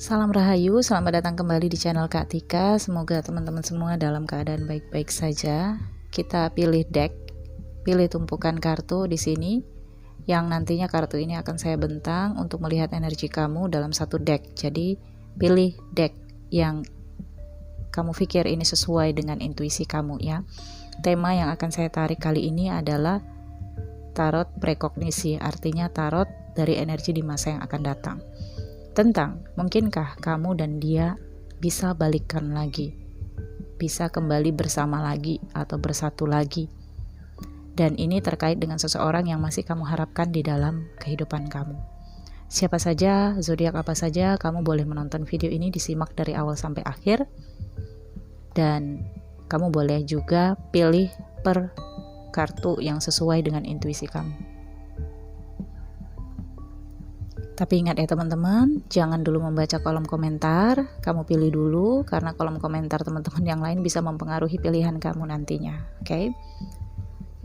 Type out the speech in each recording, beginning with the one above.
Salam Rahayu, selamat datang kembali di channel Kak Tika. Semoga teman-teman semua dalam keadaan baik-baik saja. Kita pilih deck, pilih tumpukan kartu di sini, yang nantinya kartu ini akan saya bentang untuk melihat energi kamu dalam satu deck. Jadi pilih deck yang kamu pikir ini sesuai dengan intuisi kamu ya. Tema yang akan saya tarik kali ini adalah tarot prekognisi, artinya tarot dari energi di masa yang akan datang. Tentang mungkinkah kamu dan dia bisa balikan lagi, bisa kembali bersama lagi atau bersatu lagi. Dan ini terkait dengan seseorang yang masih kamu harapkan di dalam kehidupan kamu. Siapa saja, zodiak apa saja, kamu boleh menonton video ini, disimak dari awal sampai akhir. Dan kamu boleh juga pilih per kartu yang sesuai dengan intuisi kamu. Tapi ingat ya teman-teman, jangan dulu membaca kolom komentar, kamu pilih dulu, karena kolom komentar teman-teman yang lain bisa mempengaruhi pilihan kamu nantinya. Oke?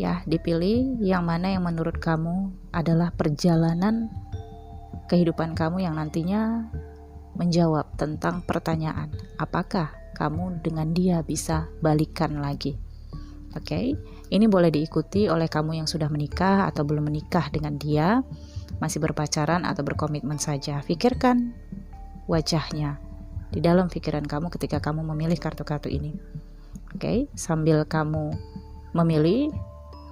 Ya, dipilih yang mana yang menurut kamu adalah perjalanan kehidupan kamu yang nantinya menjawab tentang pertanyaan, apakah kamu dengan dia bisa balikan lagi. Oke? Ini boleh diikuti oleh kamu yang sudah menikah atau belum menikah dengan dia, masih berpacaran atau berkomitmen saja. Pikirkan wajahnya di dalam pikiran kamu ketika kamu memilih kartu-kartu ini. Oke, sambil kamu memilih,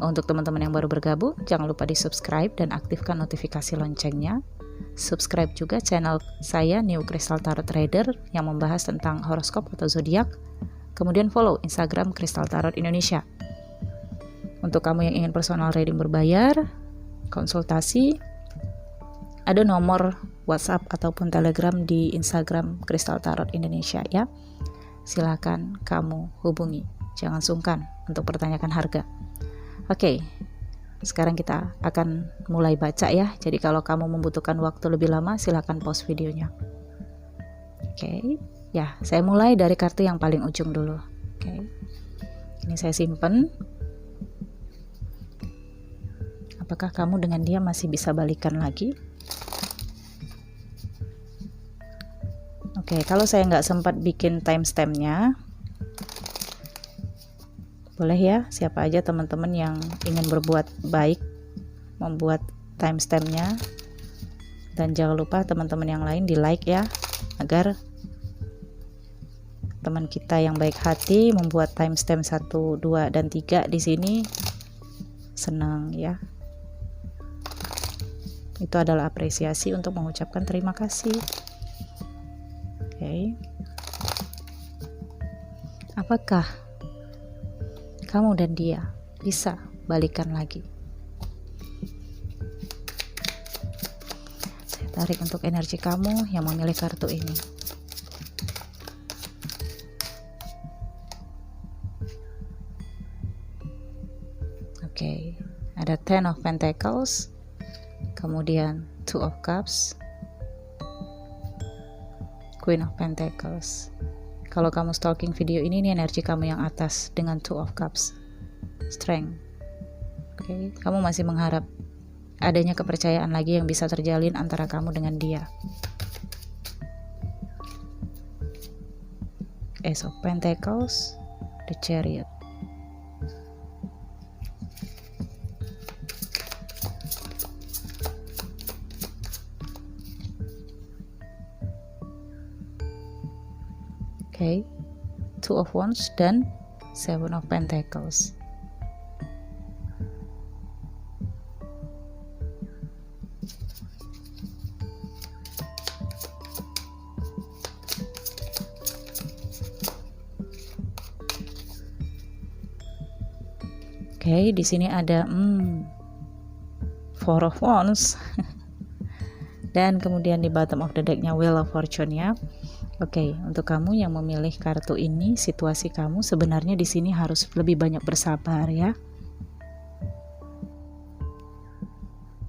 untuk teman-teman yang baru bergabung, jangan lupa di subscribe dan aktifkan notifikasi loncengnya. Subscribe juga channel saya, New Crystal Tarot Trader, yang membahas tentang horoskop atau zodiak. Kemudian follow Instagram Crystal Tarot Indonesia. Untuk kamu yang ingin personal reading berbayar, konsultasi, ada nomor WhatsApp ataupun Telegram di Instagram Crystal Tarot Indonesia ya. Silakan kamu hubungi, jangan sungkan untuk pertanyakan harga. Oke, sekarang kita akan mulai baca ya. Jadi kalau kamu membutuhkan waktu lebih lama, silakan pause videonya. Oke, ya saya mulai dari kartu yang paling ujung dulu. Oke, ini saya simpen. Apakah kamu dengan dia masih bisa balikan lagi? Oke, kalau saya nggak sempat bikin timestampnya, boleh ya, siapa aja teman-teman yang ingin berbuat baik, membuat timestampnya. Dan jangan lupa teman-teman yang lain di like ya, agar teman kita yang baik hati membuat timestamp 1, 2, dan 3 di sini senang ya. Itu adalah apresiasi untuk mengucapkan terima kasih. Oke. Apakah kamu dan dia bisa balikan lagi? Saya tarik untuk energi kamu yang memilih kartu ini. Oke, ada Ten of Pentacles, kemudian Two of Cups, Queen of Pentacles. Kalau kamu stalking video ini energi kamu yang atas dengan Two of Cups, Strength. Oke, kamu masih mengharap adanya kepercayaan lagi yang bisa terjalin antara kamu dengan dia. Ace of Pentacles, The Chariot. Oke, Two of Wands dan Seven of Pentacles. Oke, di sini ada Four of Wands. Dan kemudian di bottom of the deck-nya Wheel of Fortune ya. Oke, untuk kamu yang memilih kartu ini, situasi kamu sebenarnya di sini harus lebih banyak bersabar ya.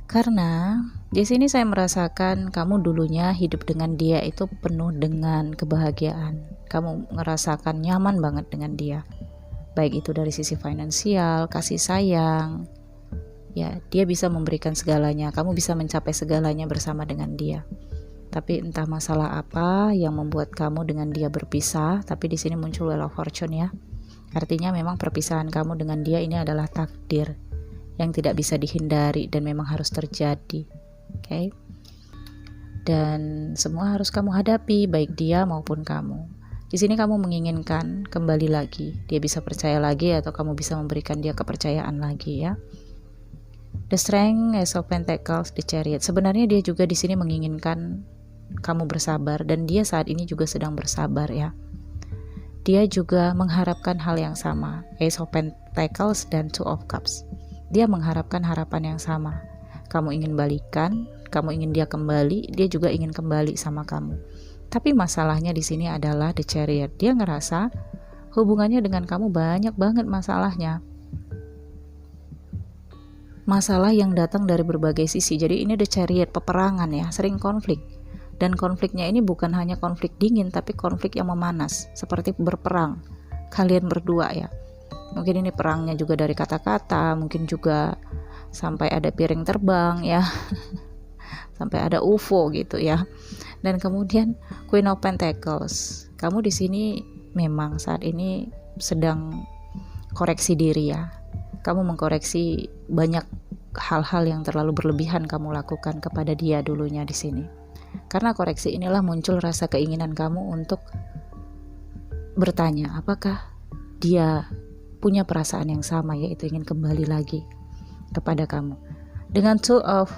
Karena di sini saya merasakan kamu dulunya hidup dengan dia itu penuh dengan kebahagiaan. Kamu merasakan nyaman banget dengan dia. Baik itu dari sisi finansial, kasih sayang. Ya, dia bisa memberikan segalanya, kamu bisa mencapai segalanya bersama dengan dia. Tapi entah masalah apa yang membuat kamu dengan dia berpisah, tapi di sini muncul Wheel of Fortune ya. Artinya memang perpisahan kamu dengan dia ini adalah takdir yang tidak bisa dihindari dan memang harus terjadi. Oke. Dan semua harus kamu hadapi, baik dia maupun kamu. Di sini kamu menginginkan kembali lagi, dia bisa percaya lagi atau kamu bisa memberikan dia kepercayaan lagi ya. The Strength, Ace of Pentacles, The Chariot. Sebenarnya dia juga di sini menginginkan kamu bersabar dan dia saat ini juga sedang bersabar ya. Dia juga mengharapkan hal yang sama, Ace of Pentacles dan Two of Cups. Dia mengharapkan harapan yang sama. Kamu ingin balikan, kamu ingin dia kembali, dia juga ingin kembali sama kamu. Tapi masalahnya di sini adalah The Chariot. Dia ngerasa hubungannya dengan kamu banyak banget masalahnya. Masalah yang datang dari berbagai sisi. Jadi ini The Chariot, peperangan ya, sering konflik. Dan konfliknya ini bukan hanya konflik dingin, tapi konflik yang memanas, seperti berperang. Kalian berdua ya. Mungkin ini perangnya juga dari kata-kata, mungkin juga sampai ada piring terbang ya. Sampai ada UFO gitu ya. Dan kemudian Queen of Pentacles. Kamu di sini memang saat ini sedang koreksi diri ya. Kamu mengkoreksi banyak hal-hal yang terlalu berlebihan kamu lakukan kepada dia dulunya di sini. Karena koreksi inilah muncul rasa keinginan kamu untuk bertanya, apakah dia punya perasaan yang sama, yaitu ingin kembali lagi kepada kamu. Dengan Two of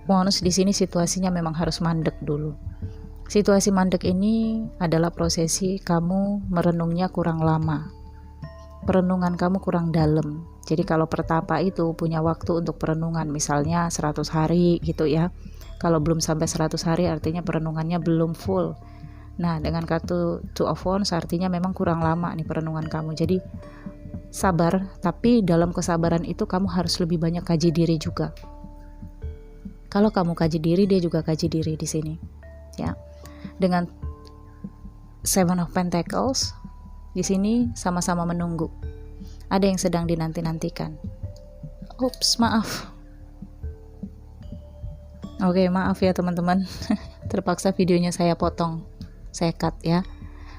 Wands di sini situasinya memang harus mandek dulu. Situasi mandek ini adalah prosesi kamu merenungnya kurang lama. Perenungan kamu kurang dalam. Jadi kalau pertapa itu punya waktu untuk perenungan, misalnya 100 hari gitu ya. Kalau belum sampai 100 hari artinya perenungannya belum full. Nah, dengan kartu Two of Wands artinya memang kurang lama nih perenungan kamu. Jadi sabar, tapi dalam kesabaran itu kamu harus lebih banyak kaji diri juga. Kalau kamu kaji diri, dia juga kaji diri di sini. Ya. Dengan Seven of Pentacles di sini sama-sama menunggu. Ada yang sedang dinanti-nantikan. Ups, maaf. Oke, maaf ya teman-teman. Terpaksa videonya saya potong. Saya cut ya.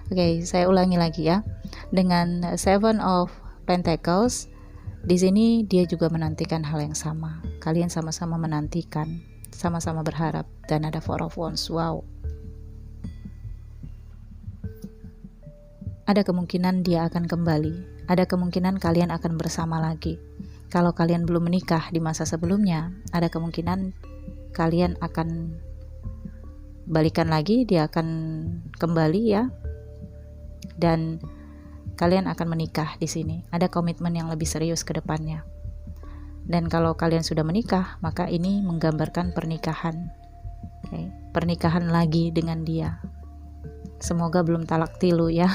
Oke, saya ulangi lagi ya. Dengan Seven of Pentacles, di sini dia juga menantikan hal yang sama. Kalian sama-sama menantikan, sama-sama berharap. Dan ada Four of Wands. Wow. Ada kemungkinan dia akan kembali. Ada kemungkinan kalian akan bersama lagi. Kalau kalian belum menikah di masa sebelumnya, ada kemungkinan kalian akan balikan lagi, dia akan kembali ya. Dan kalian akan menikah di sini. Ada komitmen yang lebih serius ke depannya. Dan kalau kalian sudah menikah, maka ini menggambarkan pernikahan. Okay. Pernikahan lagi dengan dia. Semoga belum talak tilu ya.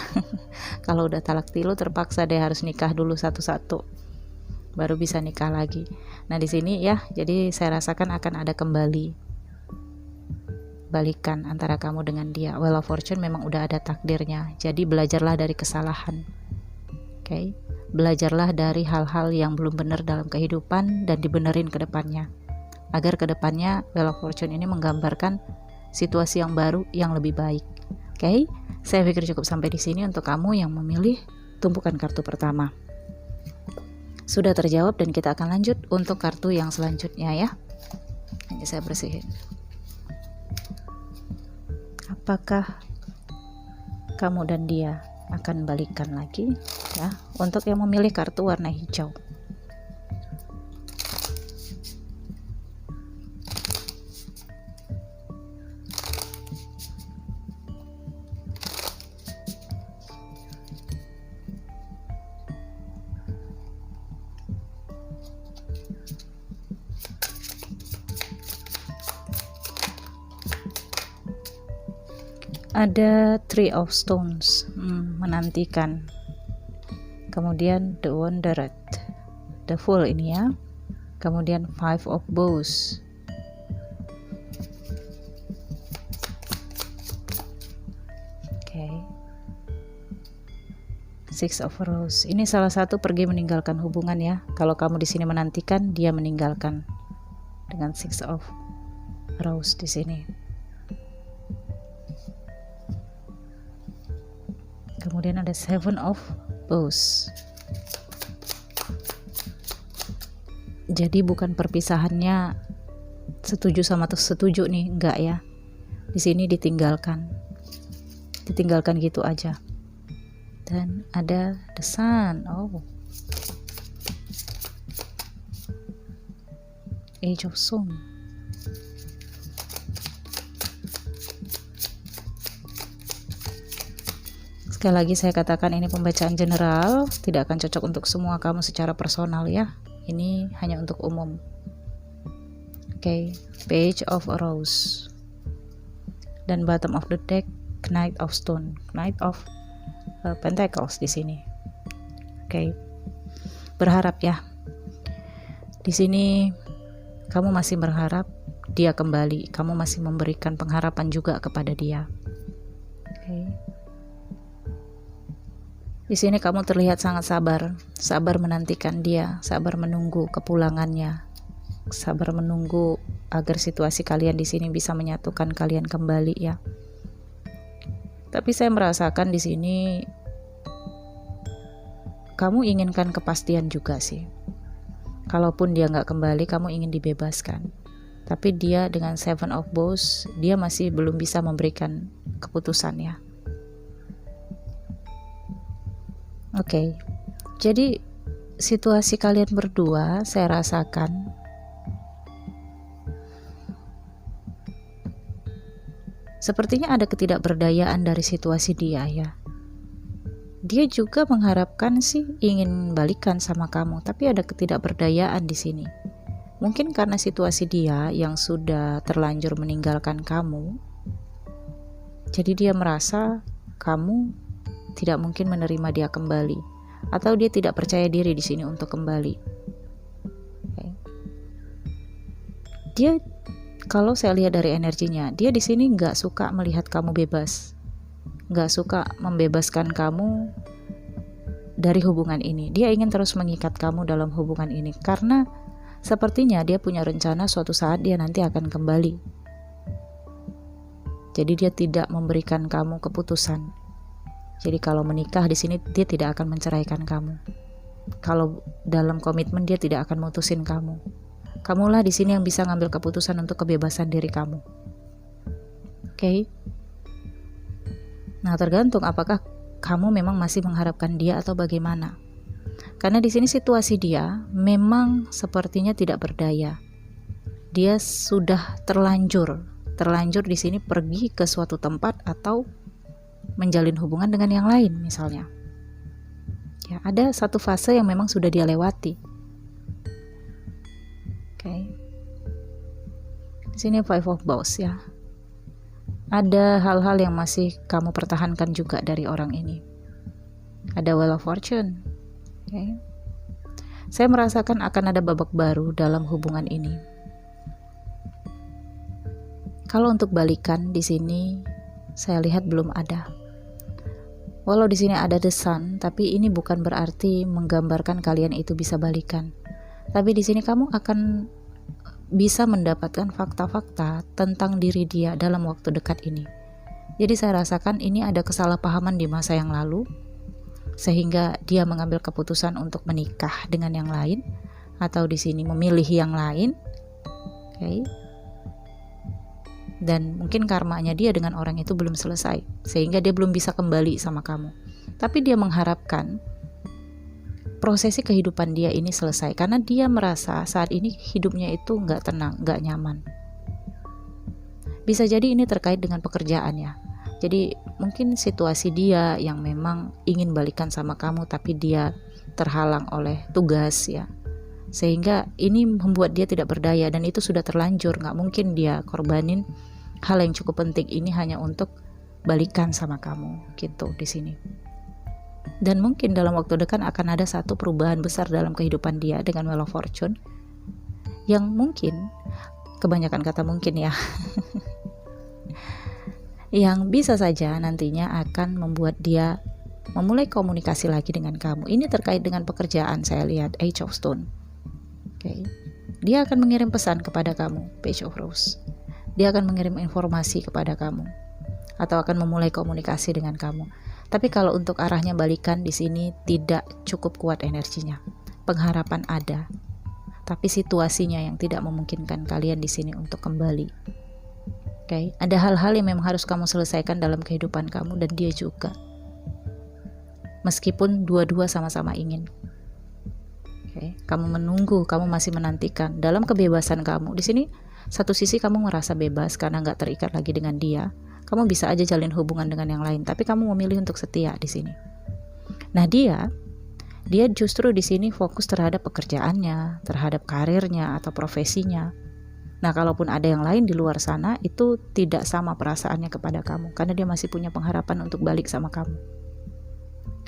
Kalau udah talak tilu terpaksa deh harus nikah dulu satu-satu. Baru bisa nikah lagi. Nah, di sini ya, jadi saya rasakan akan ada kembali balikan antara kamu dengan dia. Wheel of Fortune memang udah ada takdirnya. Jadi belajarlah dari kesalahan. Oke. Belajarlah dari hal-hal yang belum benar dalam kehidupan dan dibenerin ke depannya. Agar ke depannya Wheel of Fortune ini menggambarkan situasi yang baru yang lebih baik. Oke, saya pikir cukup sampai di sini untuk kamu yang memilih tumpukan kartu pertama. Sudah terjawab dan kita akan lanjut untuk kartu yang selanjutnya ya. Ini saya bersihin. Apakah kamu dan dia akan balikan lagi ya? Untuk yang memilih kartu warna hijau. Ada Three of Stones, menantikan. Kemudian The Wanderer, The Fool ini ya. Kemudian Five of Bows. Oke. Six of Rose. Ini salah satu pergi meninggalkan hubungan ya. Kalau kamu di sini menantikan, dia meninggalkan. Dengan Six of Rose di sini. Kemudian ada Seven of Bowls. Jadi bukan perpisahannya setuju sama setuju nih, enggak ya. Di sini ditinggalkan gitu aja. Dan ada the Sun. Age of Sun. Sekali lagi saya katakan ini pembacaan general, tidak akan cocok untuk semua kamu secara personal ya. Ini hanya untuk umum. Oke, Page of a Rose. Dan bottom of the deck, Knight of Stone, Knight of Pentacles di sini. Oke. Berharap ya. Di sini kamu masih berharap dia kembali, kamu masih memberikan pengharapan juga kepada dia. Oke. Di sini kamu terlihat sangat sabar menantikan dia, sabar menunggu kepulangannya, sabar menunggu agar situasi kalian di sini bisa menyatukan kalian kembali ya. Tapi saya merasakan di sini kamu inginkan kepastian juga sih. Kalaupun dia nggak kembali, kamu ingin dibebaskan. Tapi dia dengan Seven of Bowls, dia masih belum bisa memberikan keputusan ya. Oke, jadi situasi kalian berdua saya rasakan sepertinya ada ketidakberdayaan dari situasi dia ya. Dia juga mengharapkan sih ingin balikan sama kamu, tapi ada ketidakberdayaan di sini. Mungkin karena situasi dia yang sudah terlanjur meninggalkan kamu, jadi dia merasa kamu tidak mungkin menerima dia kembali, atau dia tidak percaya diri di sini untuk kembali. Okay. Dia, kalau saya lihat dari energinya, dia di sini nggak suka melihat kamu bebas, nggak suka membebaskan kamu dari hubungan ini. Dia ingin terus mengikat kamu dalam hubungan ini, karena sepertinya dia punya rencana suatu saat dia nanti akan kembali. Jadi dia tidak memberikan kamu keputusan. Jadi kalau menikah di sini dia tidak akan menceraikan kamu. Kalau dalam komitmen dia tidak akan mutusin kamu. Kamulah di sini yang bisa ngambil keputusan untuk kebebasan diri kamu. Oke. Nah, tergantung apakah kamu memang masih mengharapkan dia atau bagaimana. Karena di sini situasi dia memang sepertinya tidak berdaya. Dia sudah terlanjur di sini pergi ke suatu tempat atau menjalin hubungan dengan yang lain misalnya. Ya, ada satu fase yang memang sudah dia lewati. Oke. Di sini Five of Bowls ya. Ada hal-hal yang masih kamu pertahankan juga dari orang ini. Ada Wheel of Fortune. Oke. Saya merasakan akan ada babak baru dalam hubungan ini. Kalau untuk balikan di sini saya lihat belum ada. Walau di sini ada the Sun, tapi ini bukan berarti menggambarkan kalian itu bisa balikan. Tapi di sini kamu akan bisa mendapatkan fakta-fakta tentang diri dia dalam waktu dekat ini. Jadi saya rasakan ini ada kesalahpahaman di masa yang lalu, sehingga dia mengambil keputusan untuk menikah dengan yang lain, atau di sini memilih yang lain. Oke. Dan mungkin karmanya dia dengan orang itu belum selesai, sehingga dia belum bisa kembali sama kamu. Tapi dia mengharapkan prosesi kehidupan dia ini selesai, karena dia merasa saat ini hidupnya itu nggak tenang, nggak nyaman. Bisa jadi ini terkait dengan pekerjaannya. Jadi mungkin situasi dia yang memang ingin balikan sama kamu, tapi dia terhalang oleh tugas ya, sehingga ini membuat dia tidak berdaya, dan itu sudah terlanjur. Nggak mungkin dia korbanin hal yang cukup penting ini hanya untuk balikan sama kamu gitu di sini. Dan mungkin dalam waktu dekat akan ada satu perubahan besar dalam kehidupan dia dengan Wheel of Fortune, yang mungkin, kebanyakan kata mungkin ya, yang bisa saja nantinya akan membuat dia memulai komunikasi lagi dengan kamu. Ini terkait dengan pekerjaan, saya lihat Age of Stone. Okay. Dia akan mengirim pesan kepada kamu, Page of Rose. Dia akan mengirim informasi kepada kamu, atau akan memulai komunikasi dengan kamu. Tapi kalau untuk arahnya balikan di sini tidak cukup kuat energinya. Pengharapan ada, tapi situasinya yang tidak memungkinkan kalian di sini untuk kembali. Oke, ada hal-hal yang memang harus kamu selesaikan dalam kehidupan kamu dan dia juga. Meskipun dua-dua sama-sama ingin. Oke, kamu menunggu, kamu masih menantikan dalam kebebasan kamu. Di sini satu sisi kamu merasa bebas karena nggak terikat lagi dengan dia. Kamu bisa aja jalin hubungan dengan yang lain, tapi kamu memilih untuk setia di sini. Nah, dia justru di sini fokus terhadap pekerjaannya, terhadap karirnya atau profesinya. Nah, kalaupun ada yang lain di luar sana, itu tidak sama perasaannya kepada kamu, karena dia masih punya pengharapan untuk balik sama kamu.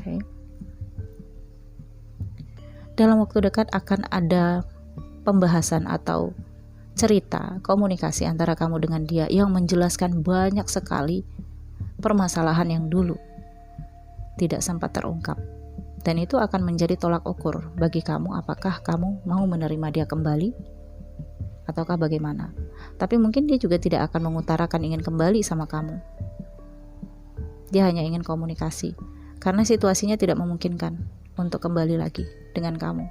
Oke. Dalam waktu dekat akan ada pembahasan atau cerita komunikasi antara kamu dengan dia yang menjelaskan banyak sekali permasalahan yang dulu tidak sempat terungkap. Dan itu akan menjadi tolak ukur bagi kamu, apakah kamu mau menerima dia kembali ataukah bagaimana. Tapi mungkin dia juga tidak akan mengutarakan ingin kembali sama kamu. Dia hanya ingin komunikasi karena situasinya tidak memungkinkan untuk kembali lagi dengan kamu.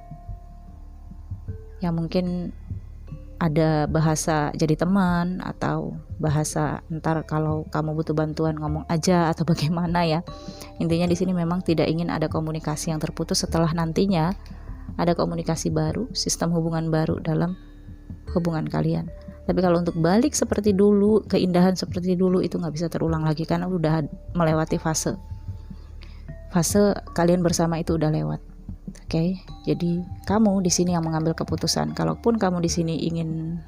Ya mungkin ada bahasa jadi teman atau bahasa ntar kalau kamu butuh bantuan ngomong aja atau bagaimana ya. Intinya di sini memang tidak ingin ada komunikasi yang terputus setelah nantinya ada komunikasi baru, sistem hubungan baru dalam hubungan kalian. Tapi kalau untuk balik seperti dulu, keindahan seperti dulu itu nggak bisa terulang lagi karena udah melewati fase kalian bersama itu udah lewat. Oke, jadi kamu di sini yang mengambil keputusan. Kalaupun kamu di sini ingin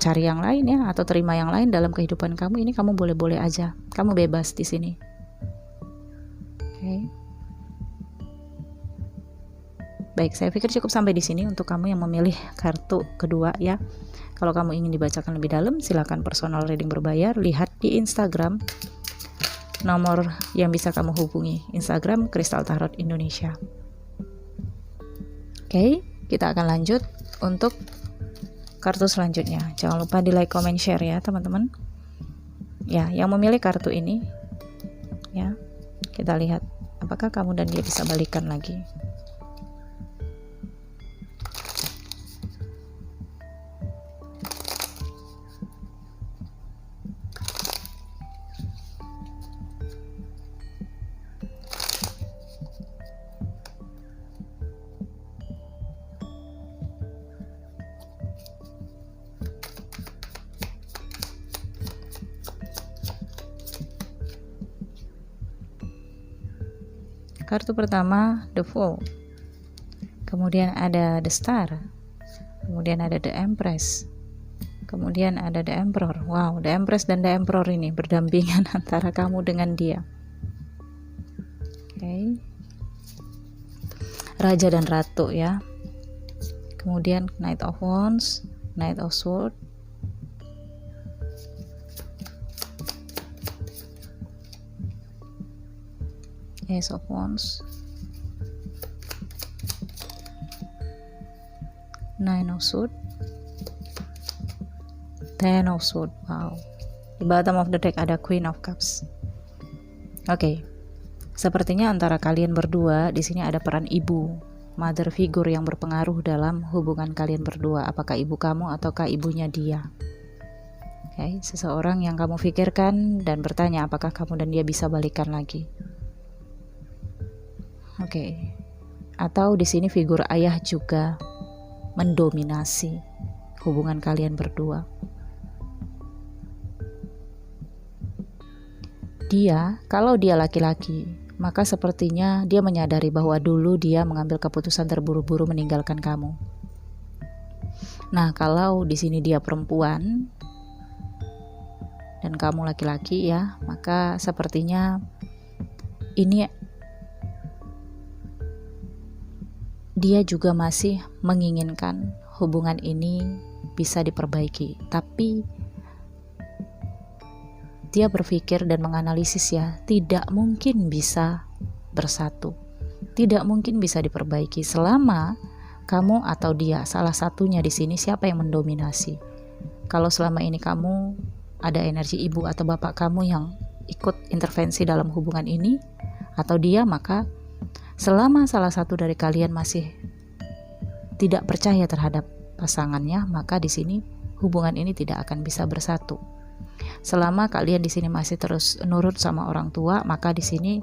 cari yang lain ya, atau terima yang lain dalam kehidupan kamu, ini kamu boleh-boleh aja. Kamu bebas di sini. Oke. Baik, saya pikir cukup sampai di sini untuk kamu yang memilih kartu kedua ya. Kalau kamu ingin dibacakan lebih dalam, silakan personal reading berbayar. Lihat di Instagram. Nomor yang bisa kamu hubungi, Instagram Kristal Tarot Indonesia. Oke, kita akan lanjut untuk kartu selanjutnya. Jangan lupa di like, comment, share ya teman-teman. Ya, yang memilih kartu ini ya, kita lihat apakah kamu dan dia bisa balikan lagi. Kartu pertama The Fool, kemudian ada The Star, kemudian ada The Empress, kemudian ada The Emperor. Wow, The Empress dan The Emperor ini berdampingan antara kamu dengan dia. Oke. Raja dan Ratu ya. Kemudian Knight of Wands, Knight of Swords, Ace of Wands, Nine of Swords, Ten of Swords. Wow. Di bottom of the deck ada Queen of Cups. Oke. Sepertinya antara kalian berdua di sini ada peran ibu, mother figure yang berpengaruh dalam hubungan kalian berdua. Apakah ibu kamu ataukah ibunya dia? Oke, seseorang yang kamu pikirkan dan bertanya apakah kamu dan dia bisa balikan lagi. Oke. Atau di sini figur ayah juga mendominasi hubungan kalian berdua. Dia, kalau dia laki-laki, maka sepertinya dia menyadari bahwa dulu dia mengambil keputusan terburu-buru meninggalkan kamu. Nah, kalau di sini dia perempuan dan kamu laki-laki ya, maka sepertinya ini dia juga masih menginginkan hubungan ini bisa diperbaiki, tapi dia berpikir dan menganalisis ya, tidak mungkin bisa bersatu, tidak mungkin bisa diperbaiki selama kamu atau dia, salah satunya di sini siapa yang mendominasi. Kalau selama ini kamu ada energi ibu atau bapak kamu yang ikut intervensi dalam hubungan ini atau dia, maka selama salah satu dari kalian masih tidak percaya terhadap pasangannya, maka di sini hubungan ini tidak akan bisa bersatu. Selama kalian di sini masih terus nurut sama orang tua, maka di sini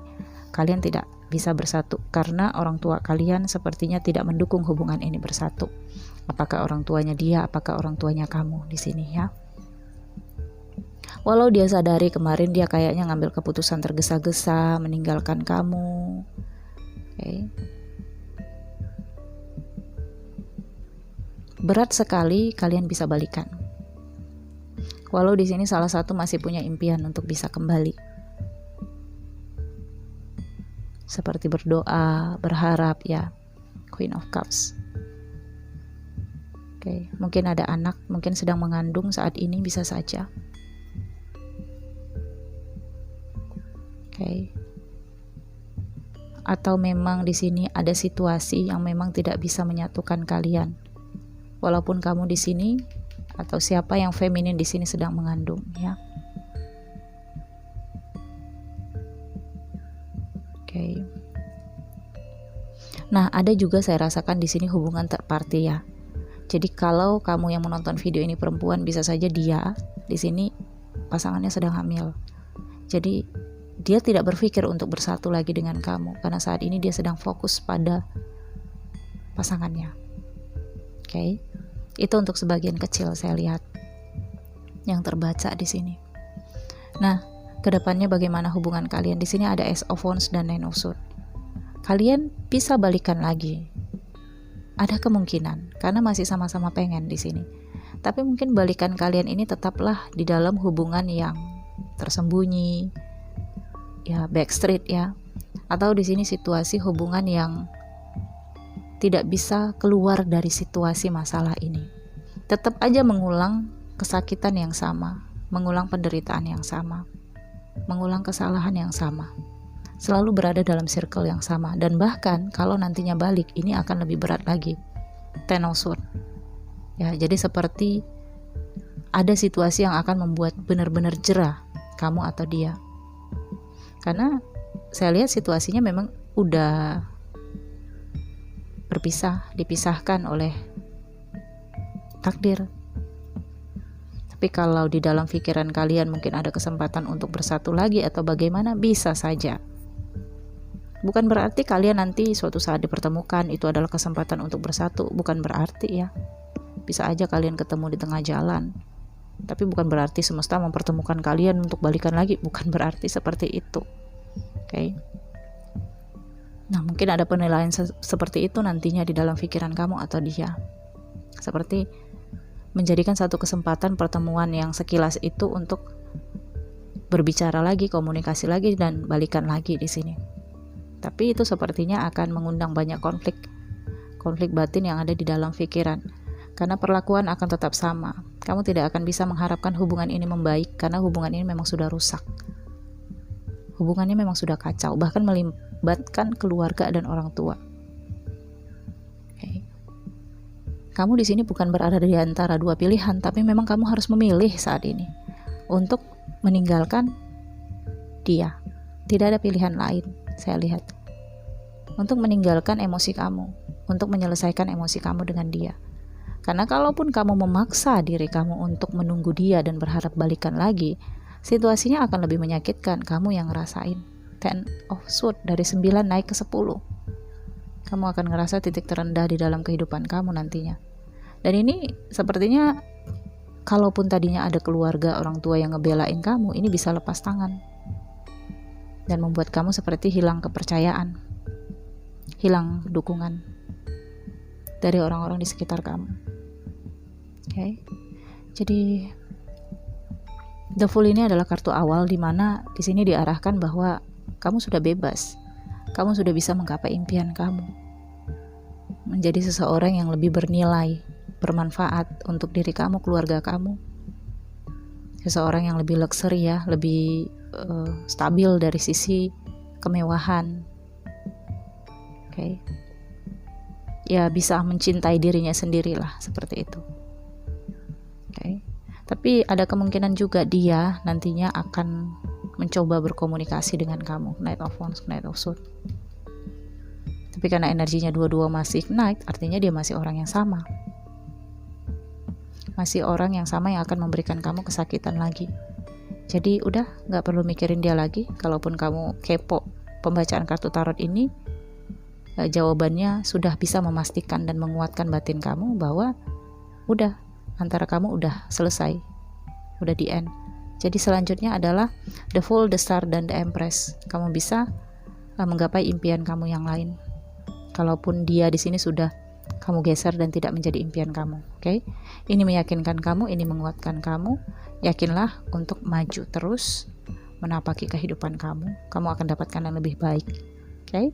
kalian tidak bisa bersatu karena orang tua kalian sepertinya tidak mendukung hubungan ini bersatu. Apakah orang tuanya dia, apakah orang tuanya kamu di sini ya. Walau dia sadari kemarin dia kayaknya ngambil keputusan tergesa-gesa meninggalkan kamu. Okay. Berat sekali kalian bisa balikan. Walau di sini salah satu masih punya impian untuk bisa kembali. Seperti berdoa, berharap ya. Queen of Cups. Oke, mungkin ada anak, mungkin sedang mengandung saat ini, bisa saja. Oke. Atau memang di sini ada situasi yang memang tidak bisa menyatukan kalian. Walaupun kamu di sini atau siapa yang feminin di sini sedang mengandung ya. Oke. Nah, ada juga saya rasakan di sini hubungan third party ya. Jadi kalau kamu yang menonton video ini perempuan, bisa saja dia di sini pasangannya sedang hamil. Jadi dia tidak berpikir untuk bersatu lagi dengan kamu karena saat ini dia sedang fokus pada pasangannya. Oke. Itu untuk sebagian kecil saya lihat yang terbaca di sini. Nah, kedepannya bagaimana hubungan kalian? Di sini ada Ace of Wands dan Nine of Swords. Kalian bisa balikan lagi. Ada kemungkinan karena masih sama-sama pengen di sini. Tapi mungkin balikan kalian ini tetaplah di dalam hubungan yang tersembunyi, ya backstreet ya. Atau di sini situasi hubungan yang tidak bisa keluar dari situasi masalah ini. Tetap aja mengulang kesakitan yang sama, mengulang penderitaan yang sama, mengulang kesalahan yang sama. Selalu berada dalam circle yang sama, dan bahkan kalau nantinya balik ini akan lebih berat lagi. Ten of Swords. Ya, jadi seperti ada situasi yang akan membuat benar-benar jerah kamu atau dia. Karena saya lihat situasinya memang udah dipisahkan oleh takdir. Tapi kalau di dalam pikiran kalian mungkin ada kesempatan untuk bersatu lagi atau bagaimana, bisa saja. Bukan berarti kalian nanti suatu saat dipertemukan itu adalah kesempatan untuk bersatu, bukan berarti ya. Bisa aja kalian ketemu di tengah jalan. Tapi bukan berarti semesta mempertemukan kalian untuk balikan lagi, bukan berarti seperti itu. Oke. Nah, mungkin ada penilaian seperti itu nantinya di dalam pikiran kamu atau dia. Seperti menjadikan satu kesempatan pertemuan yang sekilas itu untuk berbicara lagi, komunikasi lagi, dan balikan lagi di sini. Tapi itu sepertinya akan mengundang banyak konflik batin yang ada di dalam pikiran. Karena perlakuan akan tetap sama. Kamu tidak akan bisa mengharapkan hubungan ini membaik karena hubungan ini memang sudah rusak. Hubungannya memang sudah kacau, bahkan melibatkan keluarga dan orang tua. Okay. Kamu di sini bukan berada di antara dua pilihan, tapi memang kamu harus memilih saat ini untuk meninggalkan dia. Tidak ada pilihan lain, saya lihat. Untuk meninggalkan emosi kamu, untuk menyelesaikan emosi kamu dengan dia. Karena kalaupun kamu memaksa diri kamu untuk menunggu dia dan berharap balikan lagi, situasinya akan lebih menyakitkan. Kamu yang ngerasain. Ten of Swords dari 9 naik ke 10. Kamu akan ngerasa titik terendah di dalam kehidupan kamu nantinya. Dan ini sepertinya kalaupun tadinya ada keluarga, orang tua yang ngebelain kamu, ini bisa lepas tangan. Dan membuat kamu seperti hilang kepercayaan, hilang dukungan dari orang-orang di sekitar kamu. Okay. Jadi The Fool ini adalah kartu awal di mana di sini diarahkan bahwa kamu sudah bebas. Kamu sudah bisa menggapai impian kamu. Menjadi seseorang yang lebih bernilai, bermanfaat untuk diri kamu, keluarga kamu. Seseorang yang lebih luxury ya, lebih stabil dari sisi kemewahan. Okay. Ya bisa mencintai dirinya sendirilah, seperti itu. Okay. Tapi ada kemungkinan juga dia nantinya akan mencoba berkomunikasi dengan kamu. Knight of Wands, Knight of Swords. Tapi karena energinya dua-dua masih Knight, artinya dia masih orang yang sama. Masih orang yang sama yang akan memberikan kamu kesakitan lagi. Jadi udah gak perlu mikirin dia lagi. Kalaupun kamu kepo pembacaan kartu tarot ini, jawabannya sudah bisa memastikan dan menguatkan batin kamu bahwa udah, antara kamu udah selesai, udah di end. Jadi selanjutnya adalah The Fool, The Star, dan The Empress. Kamu bisa menggapai impian kamu yang lain. Kalaupun dia di sini sudah kamu geser dan tidak menjadi impian kamu, oke? Ini meyakinkan kamu, ini menguatkan kamu. Yakinlah untuk maju terus menapaki kehidupan kamu. Kamu akan dapatkan yang lebih baik, oke?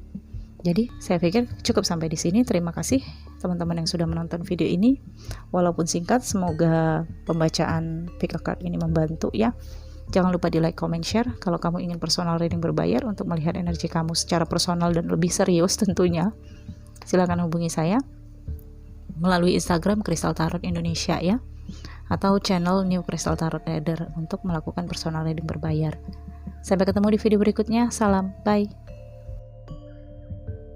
Jadi saya pikir cukup sampai di sini. Terima kasih teman-teman yang sudah menonton video ini. Walaupun singkat, semoga pembacaan pick a card ini membantu ya. Jangan lupa di like, comment, share. Kalau kamu ingin personal reading berbayar untuk melihat energi kamu secara personal dan lebih serius tentunya, silakan hubungi saya melalui Instagram Crystal Tarot Indonesia ya, atau channel New Crystal Tarot Reader untuk melakukan personal reading berbayar. Sampai ketemu di video berikutnya. Salam, bye.